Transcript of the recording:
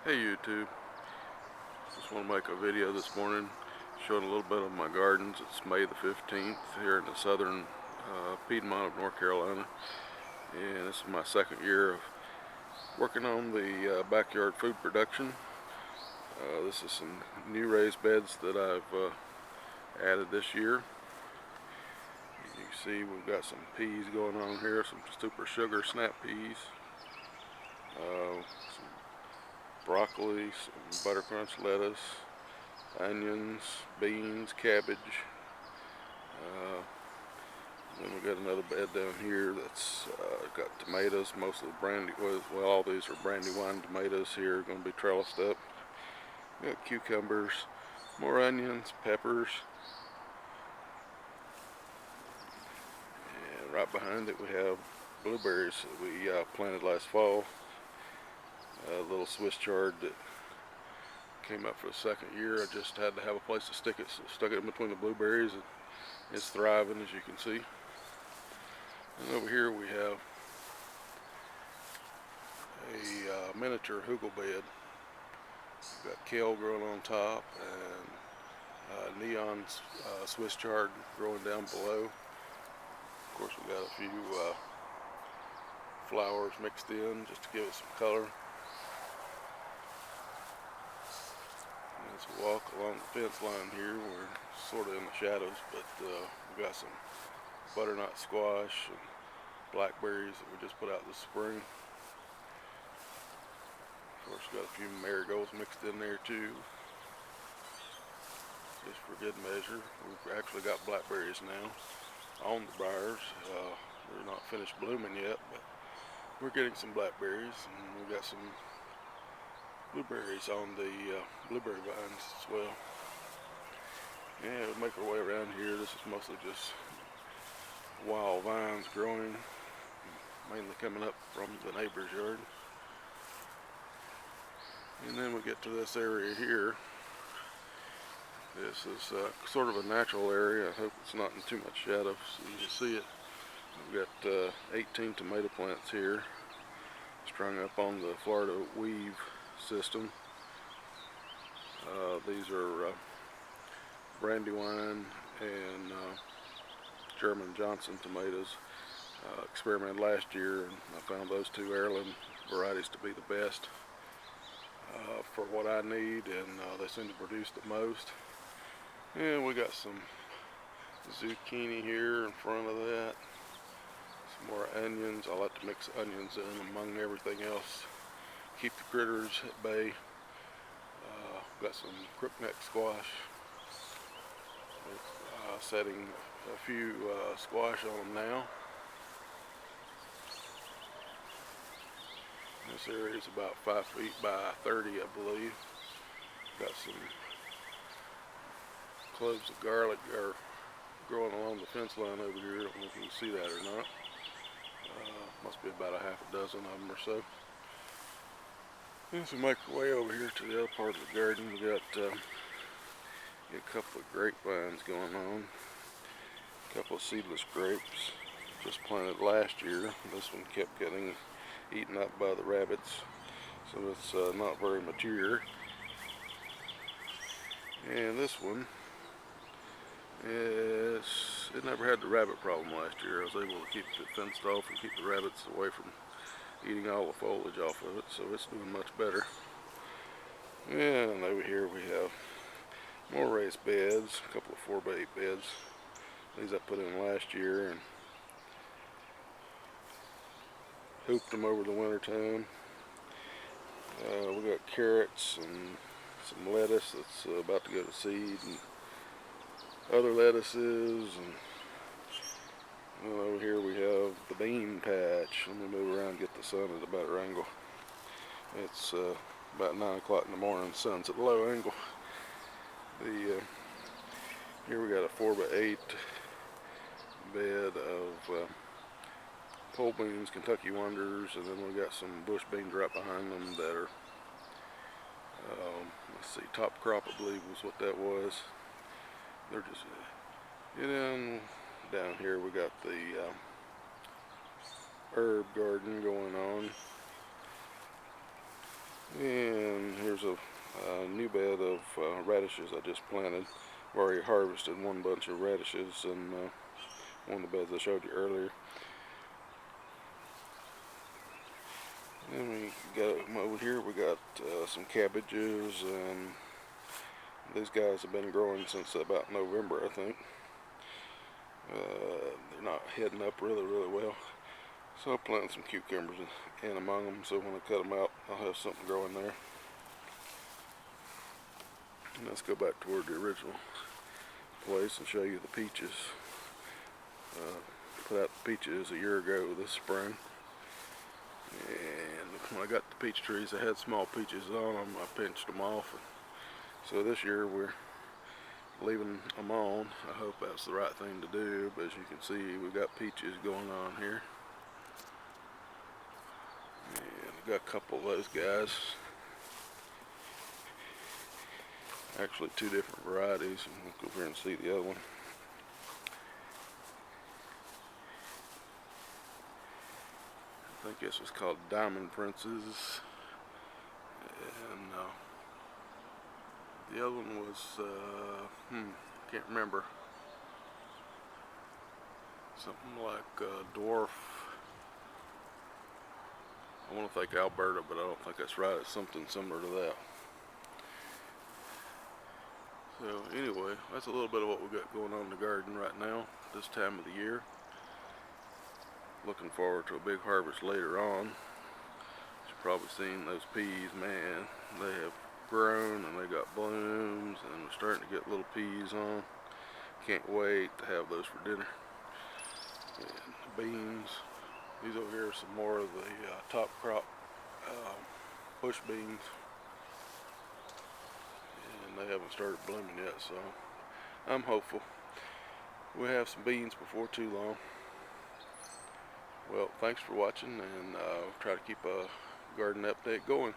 Hey YouTube, just want to make a video this morning showing a little bit of my gardens. It's May the 15th here in the southern Piedmont of North Carolina, and this is my second year of working on the backyard food production. This is some new raised beds that I've added this year. You can see we've got some peas going on here, some super sugar snap peas, some broccoli, some butter crunch lettuce, onions, beans, cabbage. Then we got another bed down here that's got tomatoes, mostly well, all these are Brandywine tomatoes here, going to be trellised up. We got cucumbers, more onions, peppers, and right behind it we have blueberries that we planted last fall. A little Swiss chard that came up for the second year. I just had to have a place to stick it, so stuck it in between the blueberries, and it's thriving, as you can see. And over here we have a miniature hugel bed. We've got kale growing on top and neon Swiss chard growing down below. Of course, we got a few flowers mixed in just to give it some color. As we walk along the fence line here, we're sort of in the shadows, but we've got some butternut squash and blackberries that we just put out this spring. Of course, we've got a few marigolds mixed in there too, just for good measure. We've actually got blackberries now on the briars. They're not finished blooming yet, but we're getting some blackberries, and we've got some blueberries on the blueberry vines as well. Yeah, we'll make our way around here. This is mostly just wild vines growing, mainly coming up from the neighbor's yard. And then we get to this area here. This is sort of a natural area. I hope it's not in too much shadow so you can see it. We've got 18 tomato plants here, strung up on the Florida weave system. These are Brandywine and German Johnson tomatoes. Experimented last year, and I found those two heirloom varieties to be the best for what I need, and they seem to produce the most. And we got some zucchini here in front of that. Some more onions. I like to mix onions in among everything else. Keep the critters at bay. Got some crookneck squash. Setting a few squash on them now. This area is about 5 feet by 30, I believe. Got some cloves of garlic are growing along the fence line over here. I don't know if you can see that or not. Must be about a half a dozen of them or so. As we make our way over here to the other part of the garden, we got a couple of grapevines going on. A couple of seedless grapes just planted last year. This one kept getting eaten up by the rabbits, so it's not very mature. And this one it never had the rabbit problem last year. I was able to keep it fenced off and keep the rabbits away from eating all the foliage off of it, so it's doing much better. And over here we have more raised beds, a couple of 4x8 beds. These I put in last year and hooped them over the winter time. We got carrots and some lettuce that's about to go to seed, and other lettuces, and over here we have the bean patch. Let me move around and get the sun at a better angle. It's about 9 o'clock in the morning, the sun's at a low angle. Here we got a 4x8 bed of pole beans, Kentucky Wonders, and then we got some bush beans right behind them that are, let's see, top crop I believe was what that was. They're just, and then down here we got the herb garden going on. And here's a new bed of radishes I just planted. I've already harvested one bunch of radishes in one of the beds I showed you earlier. Then we got over here, we got some cabbages, and these guys have been growing since about November, I think. They're not heading up really well. So I'll plant some cucumbers in among them, so when I cut them out, I'll have something growing there. And let's go back toward the original place and show you the peaches. Put out the peaches a year ago this spring. And when I got the peach trees, I had small peaches on them. I pinched them off. So this year we're leaving them on. I hope that's the right thing to do, but as you can see, we've got peaches going on here. And I've got a couple of those guys. Actually, two different varieties. We'll go over here and see the other one. I think this was called Diamond Princess. And the other one was, can't remember. Something like Dwarf. I want to think Alberta, but I don't think that's right. It's something similar to that. So anyway, that's a little bit of what we got going on in the garden right now, this time of the year. Looking forward to a big harvest later on. You've probably seen those peas, man. They have grown and they got blooms, and we're starting to get little peas on. Can't wait to have those for dinner. And the beans. These over here are some more of the top crop bush beans. And they haven't started blooming yet, so I'm hopeful we'll have some beans before too long. Well, thanks for watching, and try to keep a garden update going.